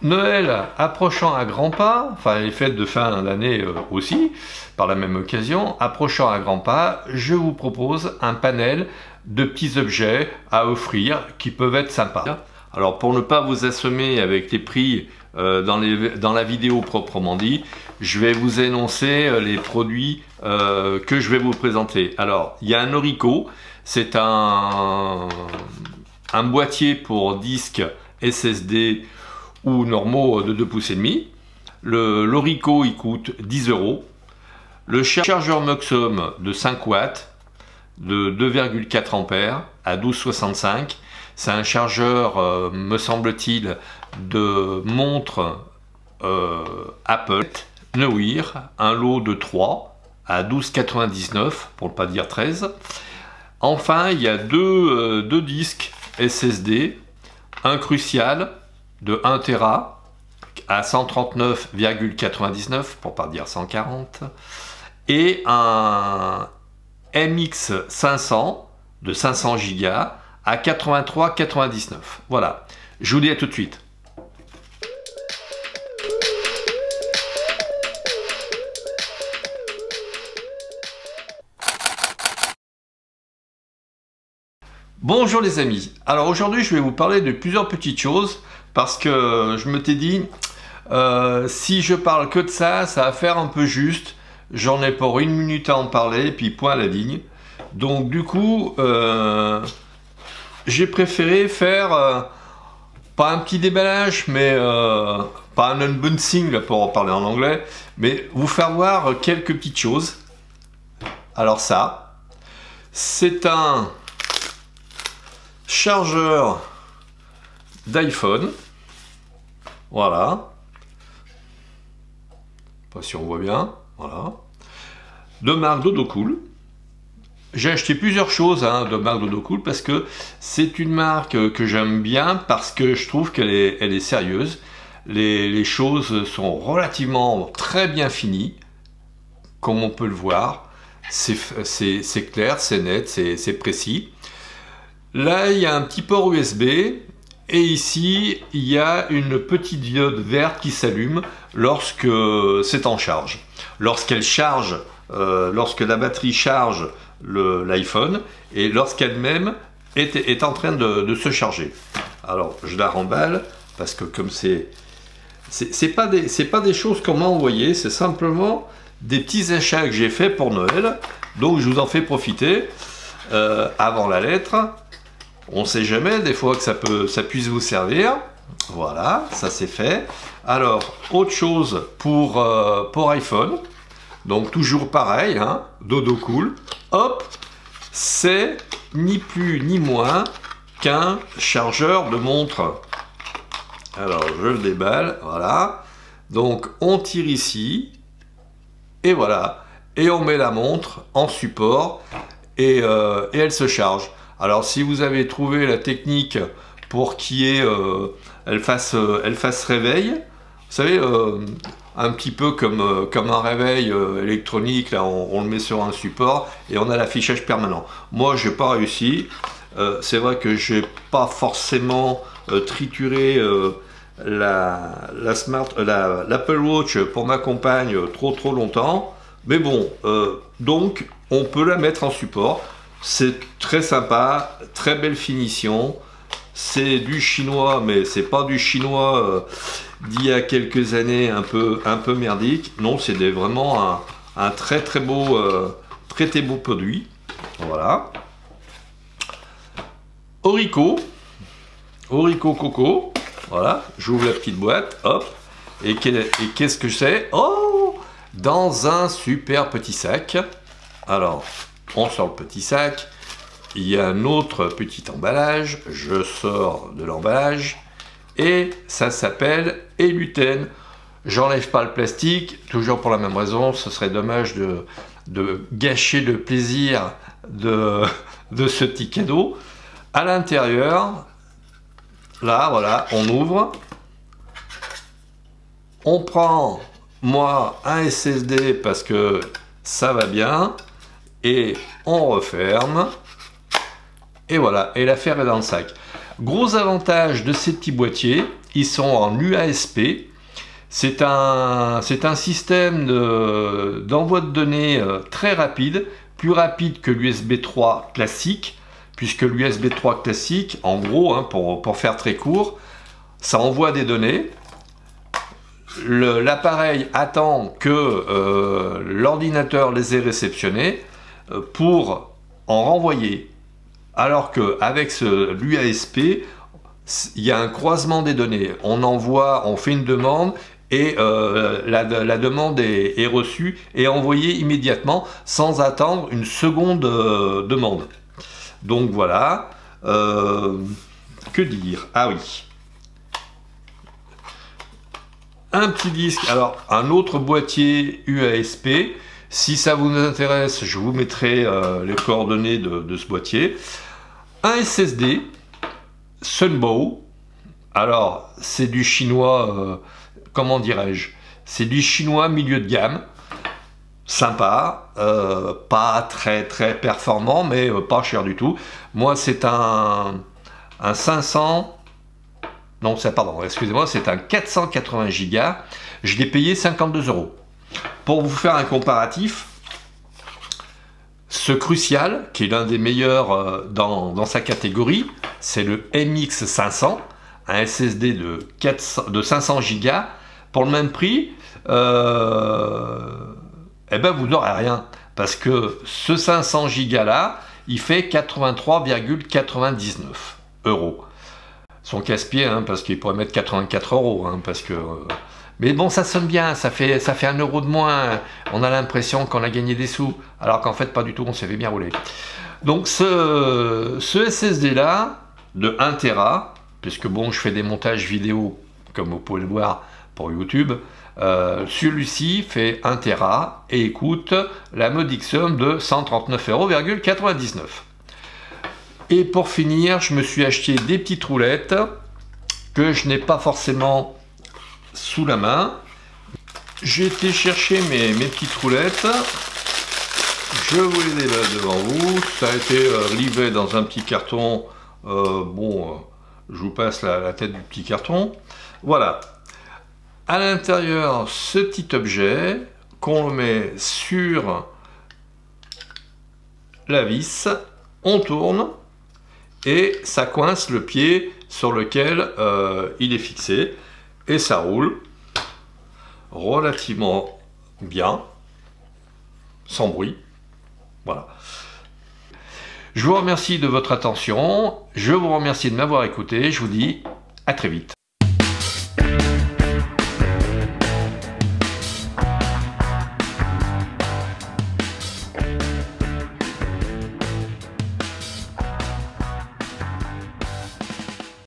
Noël approchant à grands pas, enfin les fêtes de fin d'année aussi, par la même occasion, approchant à grands pas, je vous propose un panel de petits objets à offrir qui peuvent être sympas. Alors pour ne pas vous assommer avec les prix dans la vidéo proprement dit, je vais vous énoncer les produits que je vais vous présenter. Alors il y a un Orico, c'est un boîtier pour disques SSD ou normaux de 2,5 pouces. L'Orico il coûte 10 €. Le chargeur Muxhum de 5 watts de 2,4 ampères à 12,65. C'est un chargeur, me semble-t-il, de montre Apple. Neuwir, un lot de 3 à 12,99 pour ne pas dire 13. Enfin, il y a deux disques SSD, un Crucial de 1 Tera à 139,99 pour pas dire 140 et un MX500 de 500 Go à 83,99. Voilà, je vous dis à tout de suite. Bonjour les amis, alors aujourd'hui je vais vous parler de plusieurs petites choses parce que je me t'ai dit si je parle que de ça, ça va faire un peu juste, j'en ai pour 1 minute à en parler puis point à la ligne, donc du coup j'ai préféré faire pas un petit déballage mais pas un unboxing là, pour en parler en anglais, mais vous faire voir quelques petites choses. Alors ça, c'est un chargeur d'iPhone, voilà, pas si on voit bien, voilà, de marque Dodocool. J'ai acheté plusieurs choses de marque Dodocool parce que c'est une marque que j'aime bien, parce que je trouve qu'elle est sérieuse. Les choses sont relativement très bien finies, comme on peut le voir, c'est clair, c'est net, c'est précis. Là, il y a un petit port USB et ici, il y a une petite diode verte qui s'allume lorsque c'est en charge. Lorsqu'elle charge, lorsque la batterie charge l'iPhone et lorsqu'elle-même est en train de se charger. Alors, je la remballe parce que comme c'est pas des choses qu'on m'a envoyées, c'est simplement des petits achats que j'ai fait pour Noël. Donc, je vous en fais profiter avant la lettre. On ne sait jamais, des fois que ça puisse vous servir. Voilà, ça c'est fait. Alors, autre chose pour iPhone. Donc toujours pareil, Dodocool. Hop, c'est ni plus ni moins qu'un chargeur de montre. Alors, je le déballe, voilà. Donc, on tire ici. Et voilà. Et on met la montre en support. Et elle se charge. Alors si vous avez trouvé la technique pour elle fasse réveil, vous savez, un petit peu comme un réveil électronique, là on le met sur un support et on a l'affichage permanent. Moi j'ai pas réussi, c'est vrai que j'ai pas forcément trituré l'Apple Watch pour ma compagne trop longtemps, mais bon, donc on peut la mettre en support. C'est très sympa, très belle finition. C'est du chinois, mais c'est pas du chinois d'il y a quelques années un peu merdique. Non, c'est vraiment un très beau produit. Voilà. Orico Coco. Voilà, j'ouvre la petite boîte, hop. Et qu'est-ce que c'est? Oh, dans un super petit sac. Alors, on sort le petit sac, il y a un autre petit emballage, je sors de l'emballage, et ça s'appelle Eluten. J'enlève pas le plastique, toujours pour la même raison, ce serait dommage de gâcher le plaisir de ce petit cadeau. À l'intérieur, là, voilà, on ouvre, on prend, moi, un SSD parce que ça va bien, et on referme et voilà, et l'affaire est dans le sac. Gros avantage de ces petits boîtiers, ils sont en UASP. C'est un système d'envoi de données très rapide, plus rapide que l'USB 3 classique, puisque l'USB 3 classique, en gros, hein, pour faire très court, ça envoie des données. L'appareil attend que l'ordinateur les ait réceptionnées pour en renvoyer. Alors qu'avec l'UASP, il y a un croisement des données. On envoie, on fait une demande et la demande est reçue et envoyée immédiatement sans attendre une seconde demande. Donc voilà. Que dire? Ah oui. Un petit disque, alors un autre boîtier UASP. Si ça vous intéresse, je vous mettrai les coordonnées de ce boîtier. Un SSD Sunbow. Alors, c'est du chinois, comment dirais-je? C'est du chinois milieu de gamme. Sympa, pas très performant, mais pas cher du tout. Moi, c'est un 500... Non, pardon, excusez-moi, c'est un 480 Go. Je l'ai payé 52 €. Pour vous faire un comparatif, ce Crucial, qui est l'un des meilleurs dans sa catégorie, c'est le MX500, un SSD de 500 Go. Pour le même prix, eh ben vous n'aurez rien, parce que ce 500 Go là, il fait 83,99 €. Son casse-pied, hein, parce qu'il pourrait mettre 84 €, hein, parce que... Mais bon, ça sonne bien, ça fait 1 € de moins, on a l'impression qu'on a gagné des sous, alors qu'en fait pas du tout, on s'est fait bien rouler. Donc ce SSD là, de 1 Tera, puisque bon, je fais des montages vidéo, comme vous pouvez le voir pour YouTube, celui-ci fait 1 Tera et coûte la modique somme de 139,99 €. Et pour finir, je me suis acheté des petites roulettes que je n'ai pas forcément sous la main. J'ai été chercher mes petites roulettes. Je vous les ai là devant vous. Ça a été livré dans un petit carton. Je vous passe la tête du petit carton. Voilà. À l'intérieur, ce petit objet qu'on met sur la vis. On tourne. Et ça coince le pied sur lequel il est fixé et ça roule relativement bien, sans bruit. Voilà. Je vous remercie de votre attention, je vous remercie de m'avoir écouté, je vous dis à très vite.